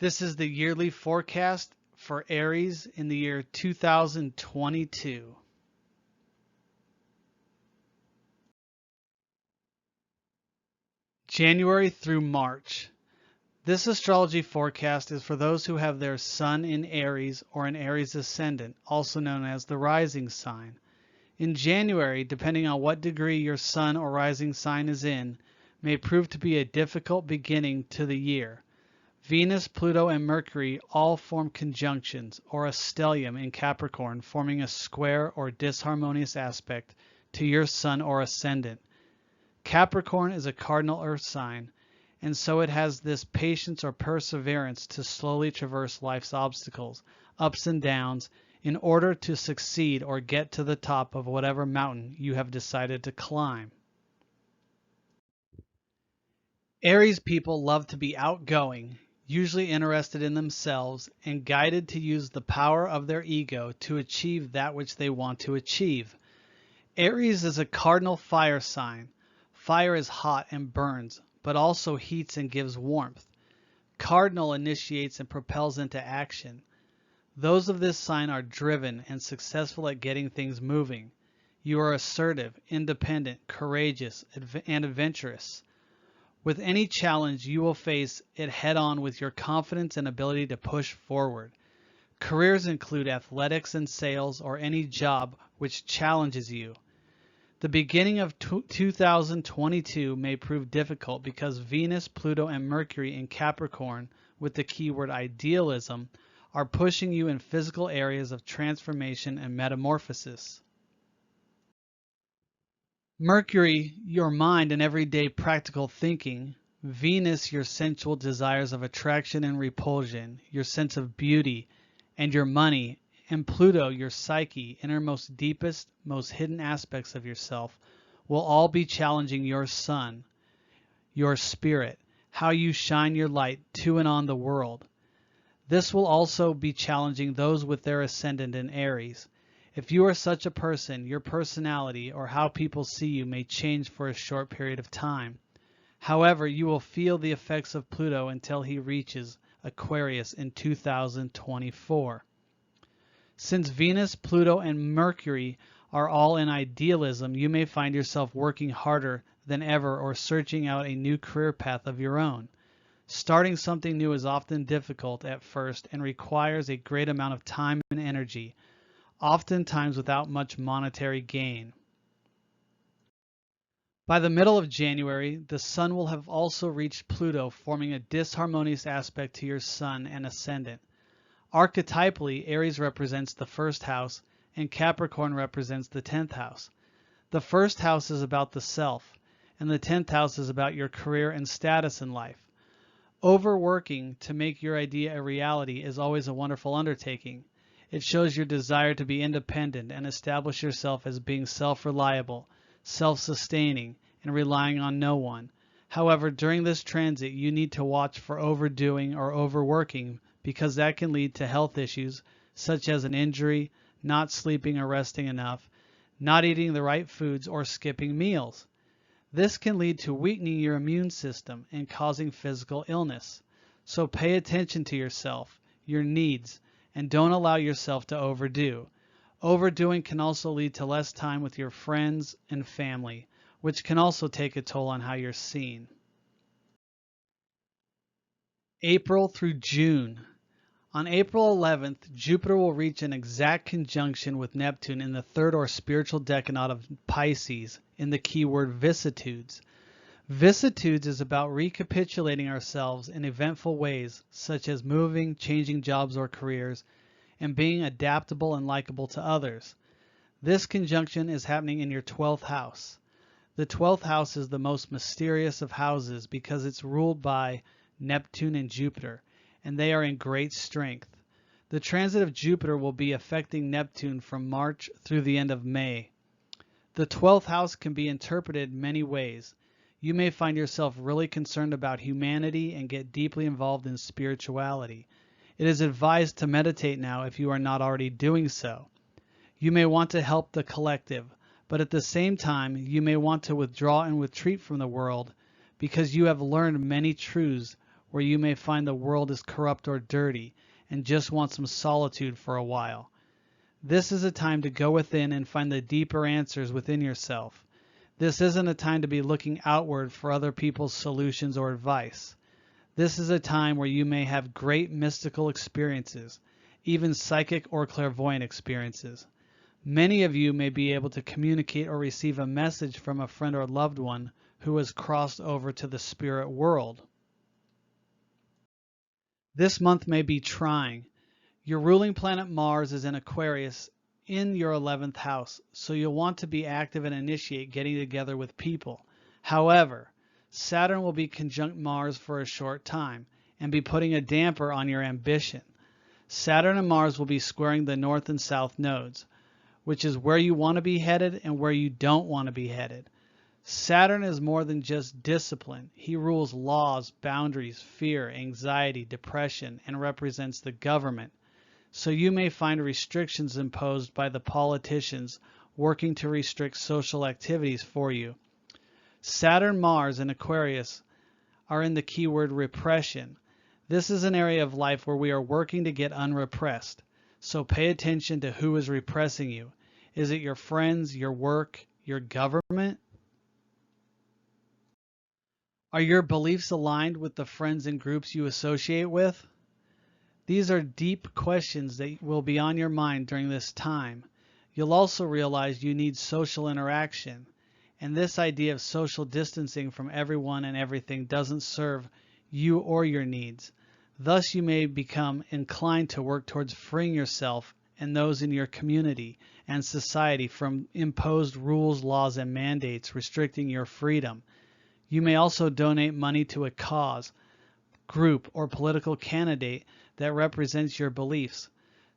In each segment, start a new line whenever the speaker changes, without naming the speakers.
This is the yearly forecast for Aries in the year 2022. January through March. This astrology forecast is for those who have their sun in Aries or an Aries Ascendant, also known as the rising sign. In January, depending on what degree your sun or rising sign is in, may prove to be a difficult beginning to the year. Venus, Pluto, and Mercury all form conjunctions, or a stellium in Capricorn, forming a square or disharmonious aspect to your sun or ascendant. Capricorn is a cardinal earth sign, and so it has this patience or perseverance to slowly traverse life's obstacles, ups and downs, in order to succeed or get to the top of whatever mountain you have decided to climb. Aries people love to be outgoing, usually interested in themselves, and guided to use the power of their ego to achieve that which they want to achieve. Aries is a cardinal fire sign. Fire is hot and burns, but also heats and gives warmth. Cardinal initiates and propels into action. Those of this sign are driven and successful at getting things moving. You are assertive, independent, courageous, and adventurous. With any challenge, you will face it head-on with your confidence and ability to push forward. Careers include athletics and sales or any job which challenges you. The beginning of 2022 may prove difficult because Venus, Pluto, and Mercury in Capricorn, with the keyword idealism, are pushing you in physical areas of transformation and metamorphosis. Mercury, your mind and everyday practical thinking. Venus, your sensual desires of attraction and repulsion, your sense of beauty, and your money. And Pluto, your psyche, innermost, deepest, most hidden aspects of yourself, will all be challenging your sun, your spirit, how you shine your light to and on the world. This will also be challenging those with their ascendant in Aries. If you are such a person, your personality or how people see you may change for a short period of time. However, you will feel the effects of Pluto until he reaches Aquarius in 2024. Since Venus, Pluto, and Mercury are all in idealism, you may find yourself working harder than ever or searching out a new career path of your own. Starting something new is often difficult at first and requires a great amount of time and energy, oftentimes without much monetary gain. By the middle of January, the Sun will have also reached Pluto, forming a disharmonious aspect to your Sun and Ascendant. Archetypally, Aries represents the first house and Capricorn represents the 10th house. The first house is about the self, and the 10th house is about your career and status in life. Overworking to make your idea a reality is always a wonderful undertaking. It shows your desire to be independent and establish yourself as being self-reliable, self-sustaining, and relying on no one. However, during this transit, you need to watch for overdoing or overworking because that can lead to health issues such as an injury, not sleeping or resting enough, not eating the right foods, or skipping meals. This can lead to weakening your immune system and causing physical illness. So pay attention to yourself, your needs, and don't allow yourself to overdo. Overdoing can also lead to less time with your friends and family, which can also take a toll on how you're seen. April through June. On April 11th, Jupiter will reach an exact conjunction with Neptune in the third or spiritual decanate of Pisces in the keyword vicissitudes. Vicissitudes is about recapitulating ourselves in eventful ways, such as moving, changing jobs or careers, and being adaptable and likable to others. This conjunction is happening in your 12th house. The 12th house is the most mysterious of houses because it's ruled by Neptune and Jupiter, and they are in great strength. The transit of Jupiter will be affecting Neptune from March through the end of May. The 12th house can be interpreted many ways. You may find yourself really concerned about humanity and get deeply involved in spirituality. It is advised to meditate now if you are not already doing so. You may want to help the collective, but at the same time, you may want to withdraw and retreat from the world because you have learned many truths where you may find the world is corrupt or dirty and just want some solitude for a while. This is a time to go within and find the deeper answers within yourself. This isn't a time to be looking outward for other people's solutions or advice. This is a time where you may have great mystical experiences, even psychic or clairvoyant experiences. Many of you may be able to communicate or receive a message from a friend or loved one who has crossed over to the spirit world. This month may be trying. Your ruling planet Mars is in Aquarius in your 11th house, so you'll want to be active and initiate getting together with people. However, Saturn will be conjunct Mars for a short time and be putting a damper on your ambition. Saturn and Mars will be squaring the north and south nodes, which is where you want to be headed and where you don't want to be headed. Saturn is more than just discipline. He rules laws, boundaries, fear, anxiety, depression, and represents the government. So you may find restrictions imposed by the politicians working to restrict social activities for you. Saturn, Mars, and Aquarius are in the keyword repression. This is an area of life where we are working to get unrepressed. So pay attention to who is repressing you. Is it your friends, your work, your government? Are your beliefs aligned with the friends and groups you associate with? These are deep questions that will be on your mind during this time. You'll also realize you need social interaction, and this idea of social distancing from everyone and everything doesn't serve you or your needs. Thus, you may become inclined to work towards freeing yourself and those in your community and society from imposed rules, laws, and mandates restricting your freedom. You may also donate money to a cause, group, or political candidate that represents your beliefs,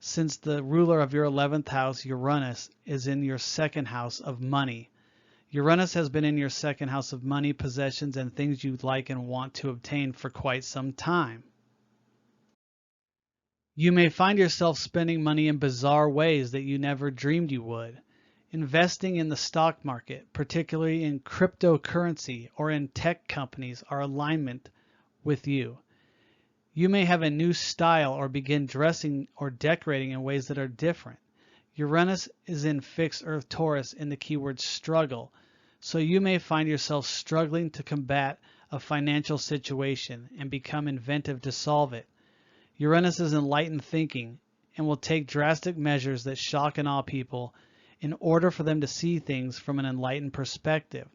since the ruler of your 11th house, Uranus, is in your second house of money. Uranus has been in your second house of money, possessions, and things you like and want to obtain for quite some time. You may find yourself spending money in bizarre ways that you never dreamed you would. Investing in the stock market, particularly in cryptocurrency or in tech companies, are alignment with you. You may have a new style or begin dressing or decorating in ways that are different. Uranus is in fixed Earth Taurus in the keyword struggle, so you may find yourself struggling to combat a financial situation and become inventive to solve it. Uranus is enlightened thinking and will take drastic measures that shock and awe people in order for them to see things from an enlightened perspective.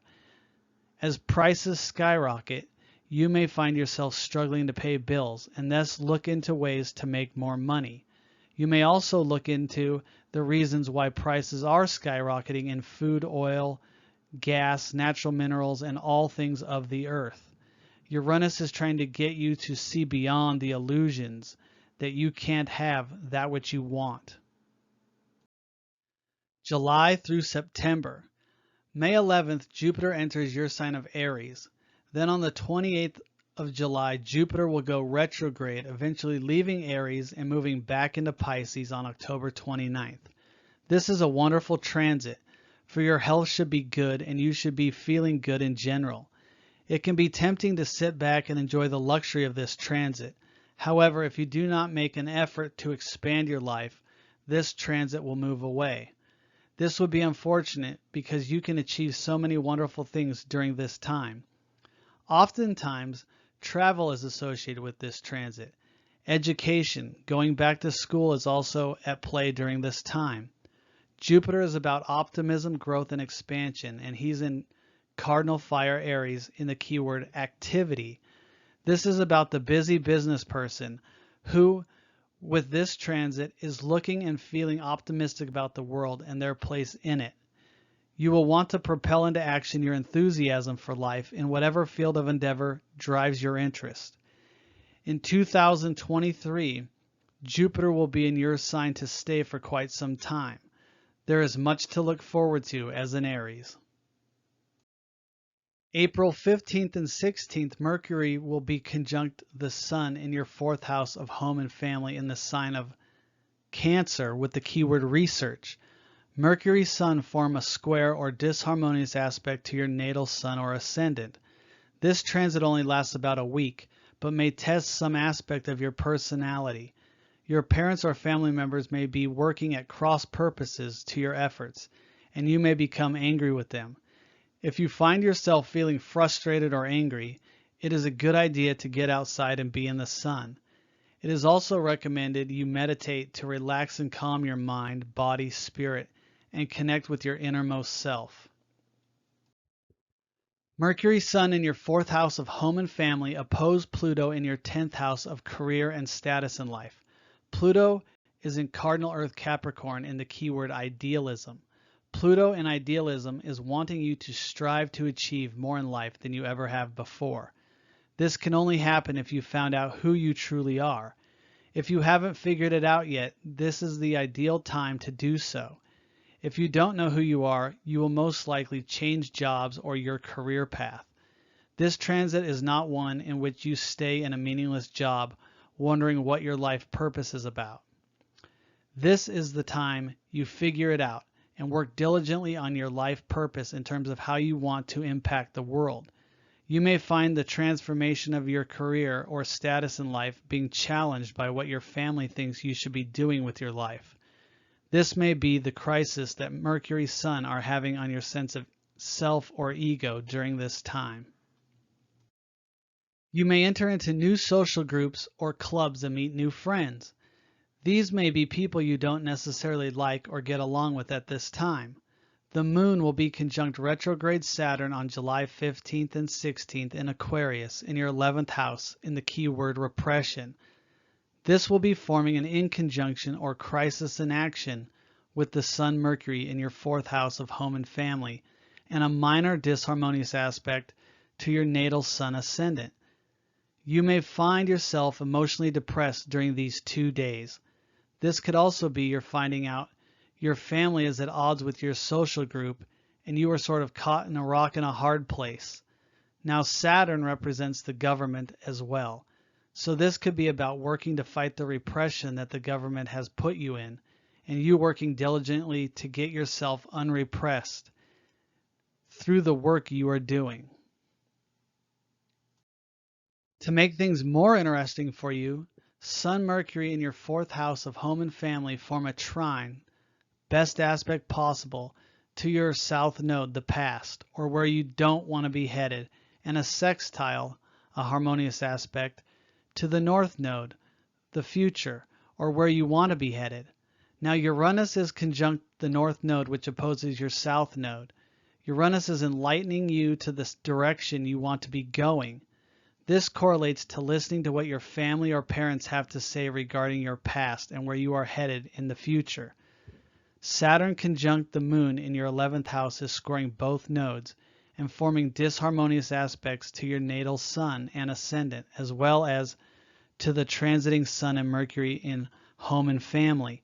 As prices skyrocket, you may find yourself struggling to pay bills and thus look into ways to make more money. You may also look into the reasons why prices are skyrocketing in food, oil, gas, natural minerals, and all things of the earth. Uranus is trying to get you to see beyond the illusions that you can't have that which you want. July through September. May 11th, Jupiter enters your sign of Aries. Then on the 28th of July, Jupiter will go retrograde, eventually leaving Aries and moving back into Pisces on October 29th. This is a wonderful transit, for your health should be good and you should be feeling good in general. It can be tempting to sit back and enjoy the luxury of this transit. However, if you do not make an effort to expand your life, this transit will move away. This would be unfortunate because you can achieve so many wonderful things during this time. Oftentimes, travel is associated with this transit. Education, going back to school, is also at play during this time. Jupiter is about optimism, growth, and expansion, and he's in Cardinal Fire Aries in the keyword activity. This is about the busy business person who, with this transit, is looking and feeling optimistic about the world and their place in it. You will want to propel into action your enthusiasm for life in whatever field of endeavor drives your interest. In 2023, Jupiter will be in your sign to stay for quite some time. There is much to look forward to as an Aries. April 15th and 16th, Mercury will be conjunct the Sun in your 4th house of home and family in the sign of Cancer with the keyword research. Mercury Sun form a square or disharmonious aspect to your natal Sun or ascendant. This transit only lasts about a week, but may test some aspect of your personality. Your parents or family members may be working at cross purposes to your efforts, and you may become angry with them. If you find yourself feeling frustrated or angry, it is a good idea to get outside and be in the sun. It is also recommended you meditate to relax and calm your mind, body, spirit, and connect with your innermost self. Mercury Sun in your 4th house of home and family opposed Pluto in your 10th house of career and status in life. Pluto is in cardinal Earth Capricorn in the keyword idealism. Pluto in idealism is wanting you to strive to achieve more in life than you ever have before. This can only happen if you found out who you truly are. If you haven't figured it out yet, this is the ideal time to do so. If you don't know who you are, you will most likely change jobs or your career path. This transit is not one in which you stay in a meaningless job wondering what your life purpose is about. This is the time you figure it out and work diligently on your life purpose in terms of how you want to impact the world. You may find the transformation of your career or status in life being challenged by what your family thinks you should be doing with your life. This may be the crisis that Mercury Sun are having on your sense of self or ego during this time. You may enter into new social groups or clubs and meet new friends. These may be people you don't necessarily like or get along with at this time. The moon will be conjunct retrograde Saturn on July 15th and 16th in Aquarius in your 11th house in the keyword repression. This will be forming an inconjunction or crisis in action with the Sun Mercury in your 4th house of home and family and a minor disharmonious aspect to your natal Sun Ascendant. You may find yourself emotionally depressed during these 2 days. This could also be your finding out your family is at odds with your social group and you are sort of caught in a rock and a hard place. Now Saturn represents the government as well. So this could be about working to fight the repression that the government has put you in and you working diligently to get yourself unrepressed through the work you are doing. To make things more interesting for you, Sun Mercury in your 4th house of home and family form a trine, best aspect possible, to your south node, the past, or where you don't want to be headed, and a sextile, a harmonious aspect, to the north node, the future, or where you want to be headed. Now Uranus is conjunct the north node, which opposes your south node. Uranus is enlightening you to the direction you want to be going. This correlates to listening to what your family or parents have to say regarding your past and where you are headed in the future. Saturn conjunct the moon in your 11th house is scoring both nodes and forming disharmonious aspects to your natal Sun and Ascendant, as well as to the transiting Sun and Mercury in home and family.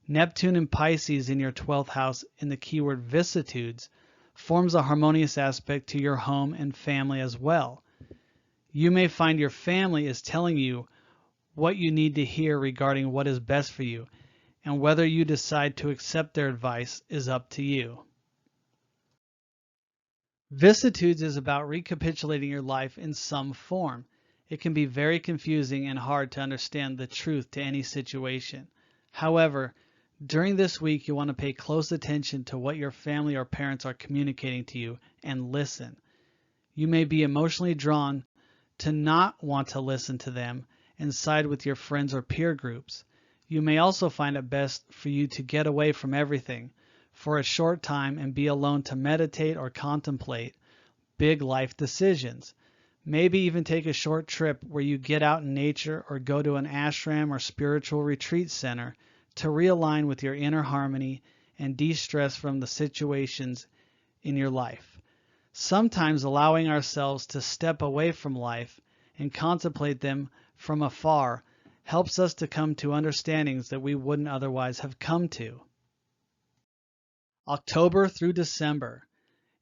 Neptune and Pisces in your 12th house in the keyword vicissitudes forms a harmonious aspect to your home and family as well. You may find your family is telling you what you need to hear regarding what is best for you, and whether you decide to accept their advice is up to you. Vicissitudes is about recapitulating your life in some form. It can be very confusing and hard to understand the truth to any situation. However, during this week you want to pay close attention to what your family or parents are communicating to you and listen. You may be emotionally drawn to not want to listen to them and side with your friends or peer groups. You may also find it best for you to get away from everything for a short time and be alone to meditate or contemplate big life decisions. Maybe even take a short trip where you get out in nature or go to an ashram or spiritual retreat center to realign with your inner harmony and de-stress from the situations in your life. Sometimes allowing ourselves to step away from life and contemplate them from afar helps us to come to understandings that we wouldn't otherwise have come to. October through December.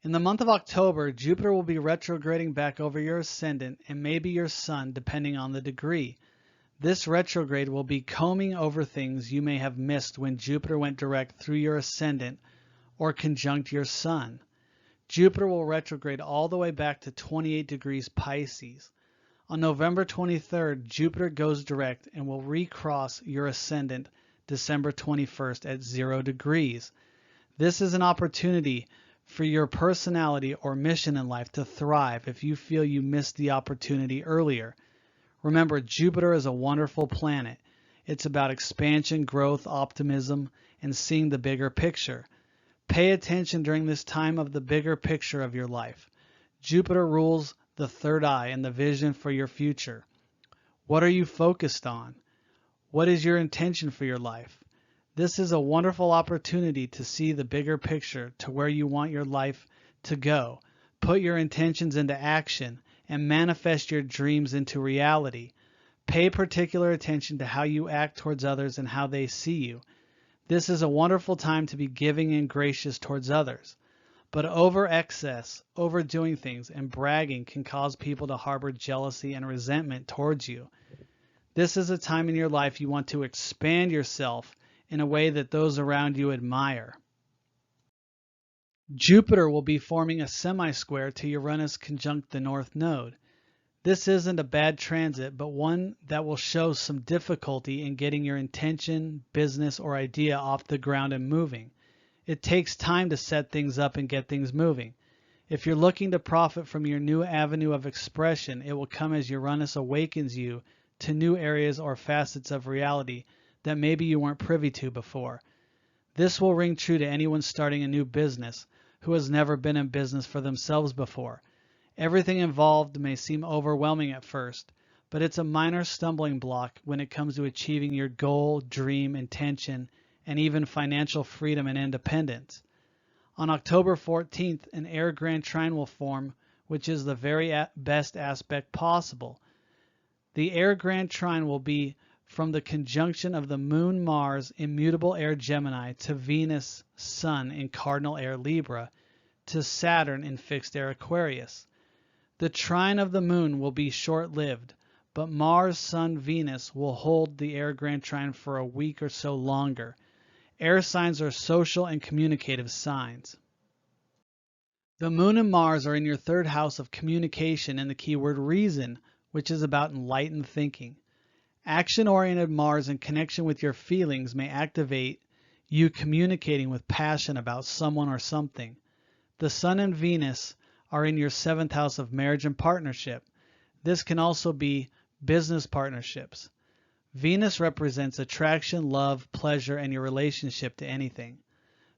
In the month of October, Jupiter will be retrograding back over your ascendant and maybe your sun, depending on the degree. This retrograde will be combing over things you may have missed when Jupiter went direct through your ascendant or conjunct your sun. Jupiter will retrograde all the way back to 28 degrees Pisces. On November 23rd, Jupiter goes direct and will recross your ascendant December 21st at 0 degrees. This is an opportunity for your personality or mission in life to thrive if you feel you missed the opportunity earlier. Remember, Jupiter is a wonderful planet. It's about expansion, growth, optimism, and seeing the bigger picture. Pay attention during this time of the bigger picture of your life. Jupiter rules the third eye and the vision for your future. What are you focused on? What is your intention for your life? This is a wonderful opportunity to see the bigger picture to where you want your life to go. Put your intentions into action and manifest your dreams into reality. Pay particular attention to how you act towards others and how they see you. This is a wonderful time to be giving and gracious towards others. But over excess, overdoing things, and bragging can cause people to harbor jealousy and resentment towards you. This is a time in your life you want to expand yourself in a way that those around you admire. Jupiter will be forming a semi-square to Uranus conjunct the North Node. This isn't a bad transit, but one that will show some difficulty in getting your intention, business, or idea off the ground and moving. It takes time to set things up and get things moving. If you're looking to profit from your new avenue of expression, it will come as Uranus awakens you to new areas or facets of reality that maybe you weren't privy to before. This will ring true to anyone starting a new business who has never been in business for themselves before. Everything involved may seem overwhelming at first, but it's a minor stumbling block when it comes to achieving your goal, dream, intention, and even financial freedom and independence. On October 14th, an air grand trine will form, which is the very best aspect possible. The air grand trine will be from the conjunction of the Moon Mars in mutable air Gemini to Venus Sun in cardinal air Libra to Saturn in fixed air Aquarius. The trine of the Moon will be short-lived, but Mars, Sun, Venus will hold the air grand trine for a week or so longer. Air signs are social and communicative signs. The Moon and Mars are in your third house of communication and the keyword reason, which is about enlightened thinking. Action-oriented Mars in connection with your feelings may activate you communicating with passion about someone or something. The Sun and Venus are in your seventh house of marriage and partnership. This can also be business partnerships. Venus represents attraction, love, pleasure, and your relationship to anything.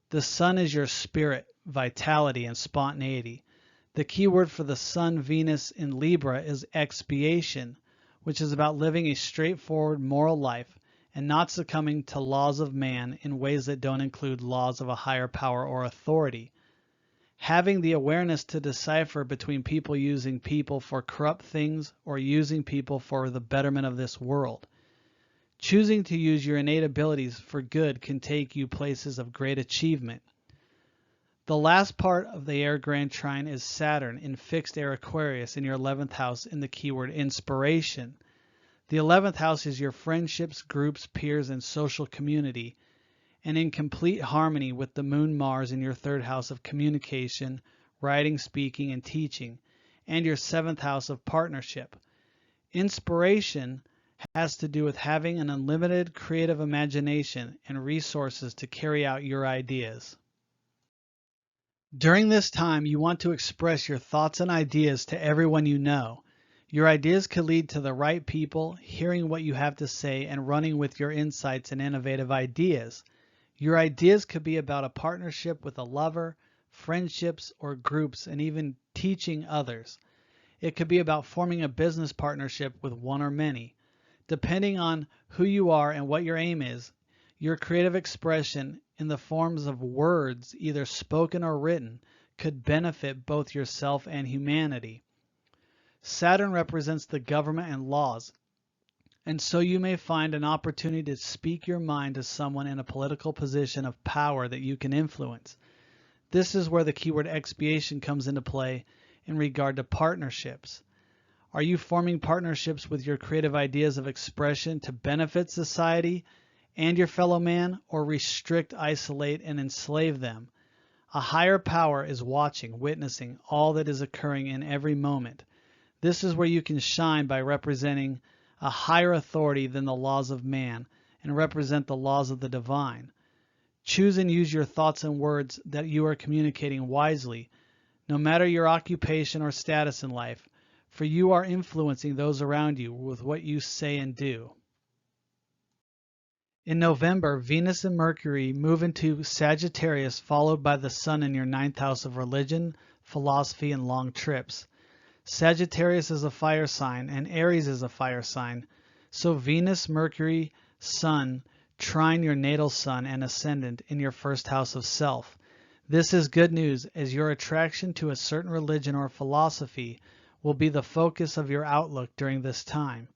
The Sun is your spirit, vitality, and spontaneity. The key word for the Sun Venus in Libra is expiation, which is about living a straightforward moral life and not succumbing to laws of man in ways that don't include laws of a higher power or authority. Having the awareness to decipher between people using people for corrupt things or using people for the betterment of this world. Choosing to use your innate abilities for good can take you places of great achievement. The last part of the air grand trine is Saturn in fixed air Aquarius in your 11th house in the keyword inspiration. The 11th house is your friendships, groups, peers, and social community, and in complete harmony with the Moon Mars in your third house of communication, writing, speaking, and teaching, and your 7th house of partnership. Inspiration has to do with having an unlimited creative imagination and resources to carry out your ideas. During this time, you want to express your thoughts and ideas to everyone you know. Your ideas could lead to the right people hearing what you have to say and running with your insights and innovative ideas. Your ideas could be about a partnership with a lover, friendships, or groups, and even teaching others. It could be about forming a business partnership with one or many. Depending on who you are and what your aim is, your creative expression in the forms of words, either spoken or written, could benefit both yourself and humanity. Saturn represents the government and laws, and so you may find an opportunity to speak your mind to someone in a political position of power that you can influence. This is where the keyword expiation comes into play in regard to partnerships. Are you forming partnerships with your creative ideas of expression to benefit society and your fellow man, or restrict, isolate, and enslave them? A higher power is watching, witnessing all that is occurring in every moment. This is where you can shine by representing a higher authority than the laws of man and represent the laws of the divine. Choose and use your thoughts and words that you are communicating wisely, no matter your occupation or status in life, for you are influencing those around you with what you say and do. In November, Venus and Mercury move into Sagittarius, followed by the Sun in your 9th house of religion, philosophy, and long trips. Sagittarius is a fire sign, and Aries is a fire sign. So Venus, Mercury, Sun trine your natal sun and ascendant in your 1st house of self. This is good news, as your attraction to a certain religion or philosophy will be the focus of your outlook during this time.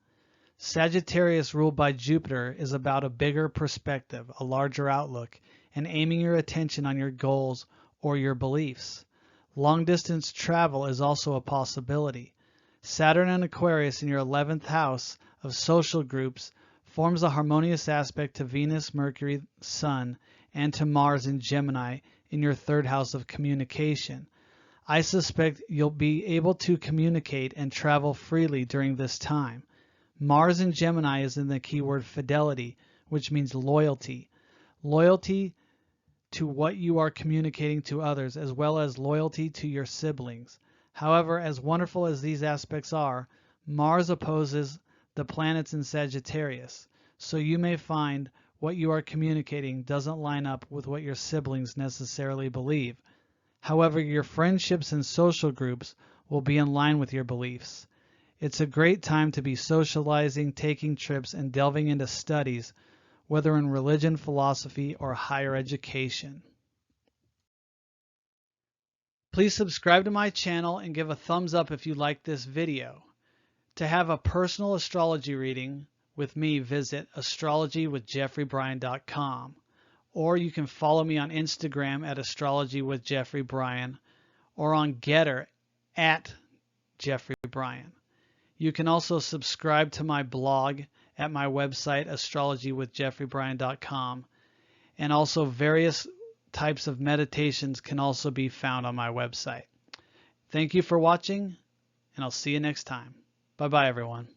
Sagittarius, ruled by Jupiter, is about a bigger perspective, a larger outlook, and aiming your attention on your goals or your beliefs. Long-distance travel is also a possibility. Saturn and Aquarius in your 11th house of social groups forms a harmonious aspect to Venus, Mercury, Sun, and to Mars in Gemini in your 3rd house of communication. I suspect you'll be able to communicate and travel freely during this time. Mars in Gemini is in the keyword fidelity, which means loyalty. Loyalty to what you are communicating to others, as well as loyalty to your siblings. However, as wonderful as these aspects are, Mars opposes the planets in Sagittarius, so you may find what you are communicating doesn't line up with what your siblings necessarily believe. However, your friendships and social groups will be in line with your beliefs. It's a great time to be socializing, taking trips, and delving into studies, whether in religion, philosophy, or higher education. Please subscribe to my channel and give a thumbs up if you like this video. To have a personal astrology reading with me, visit astrologywithjeffreybryan.com, or you can follow me on Instagram at astrologywithjeffreybryan, or on Getter at Jeffrey Bryan. You can also subscribe to my blog at my website, astrologywithjeffreybryan.com, and also various types of meditations can also be found on my website. Thank you for watching, and I'll see you next time. Bye-bye, everyone.